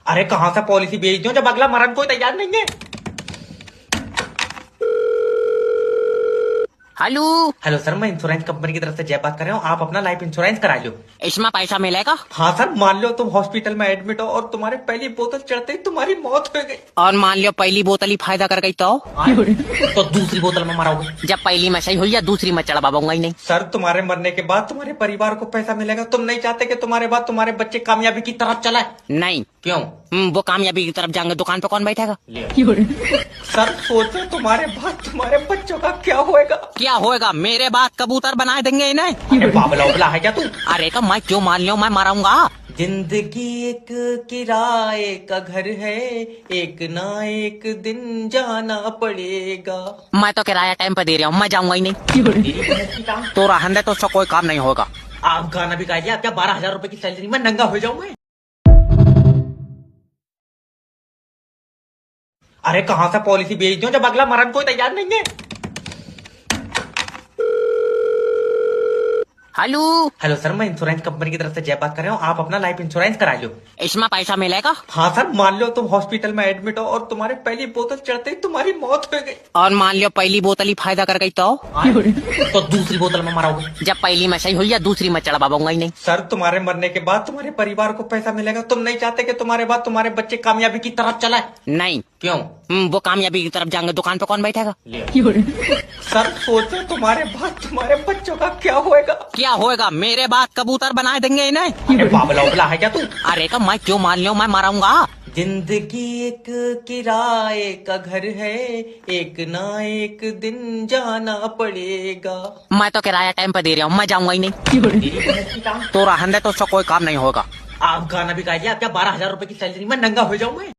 अरे कहाँ से पॉलिसी बेच दूं जब अगला मरन कोई तैयार नहीं है। हेलो। हेलो सर, मैं इंश्योरेंस कंपनी की तरफ से जय बात कर रहा हूँ। आप अपना लाइफ इंश्योरेंस करा लो। इसमें पैसा मिलेगा? हाँ सर, मान लो तुम हॉस्पिटल में एडमिट हो और तुम्हारे पहली बोतल चढ़ते ही तुम्हारी मौत हो गई। और मान लियो पहली बोतल ही फायदा कर गई तो दूसरी बोतल में मरोगे। जब पहली में सही हुई या दूसरी में चढ़वाऊंगा ही नहीं। सर, तुम्हारे मरने के बाद तुम्हारे परिवार को पैसा मिलेगा। तुम नहीं चाहते कि तुम्हारे बाद तुम्हारे बच्चे कामयाबी की तरफ चलाए? नहीं। क्यों? वो कामयाबी की तरफ जाएंगे, दुकान पे कौन बैठेगा? सर सोचो तुम्हारे बाद तुम्हारे बच्चों का क्या होएगा। क्या होएगा? मेरे बाद कबूतर बना देंगे इन्हें। अरे बाबला उबला है क्या तू? अरे तो मैं क्यों मान लियो, मैं मारूंगा। जिंदगी एक किराए का घर है, एक ना एक दिन जाना पड़ेगा। मैं तो किराया टाइम पे दे रहा हूँ, मैं जाऊंगा ही नहीं। तो रहने दे, तो उसका कोई काम नहीं होगा। आप गाना भी गा दिया। आप क्या 12,000 रुपए की सैलरी में नंगा हो जाऊं मैं? अरे कहाँ से पॉलिसी बेच दूं जब अगला मरन कोई तैयार नहीं है। हेलो। हेलो सर, मैं इंश्योरेंस कंपनी की तरफ से जय बात कर रहा हूँ। आप अपना लाइफ इंश्योरेंस करा लो। इसमें पैसा मिलेगा? हाँ सर, मान लो तुम हॉस्पिटल में एडमिट हो और तुम्हारे पहली बोतल चढ़ते ही तुम्हारी मौत हो गई। और मान लियो पहली बोतल ही फायदा कर गई तो दूसरी बोतल में मरोगे। जब पहली में सही हुई या दूसरी में चढ़वाऊंगा ही नहीं। सर, तुम्हारे मरने के बाद तुम्हारे परिवार को पैसा मिलेगा। तुम नहीं चाहते कि तुम्हारे बाद तुम्हारे बच्चे कामयाबी की तरफ चलाए? नहीं। क्यों? वो कामयाबी की तरफ जाएंगे, दुकान पे कौन बैठेगा? सर सोचो तुम्हारे बाद तुम्हारे बच्चों का क्या होएगा। क्या होएगा? मेरे बाद कबूतर बना देंगे इन्हें। अरे बाबला उबला है क्या तू? अरे तो मैं क्यों मान लियो, मैं मारूंगा। जिंदगी एक किराए का घर है, एक ना एक दिन जाना पड़ेगा। मैं तो किराया टाइम पे दे रहा हूँ, मैं जाऊंगा ही नहीं। तो रहने दे, तो उसका कोई काम नहीं होगा। आप गाना भी गा दिया। आप क्या 12,000 रुपए की सैलरी में नंगा हो जाऊं मैं?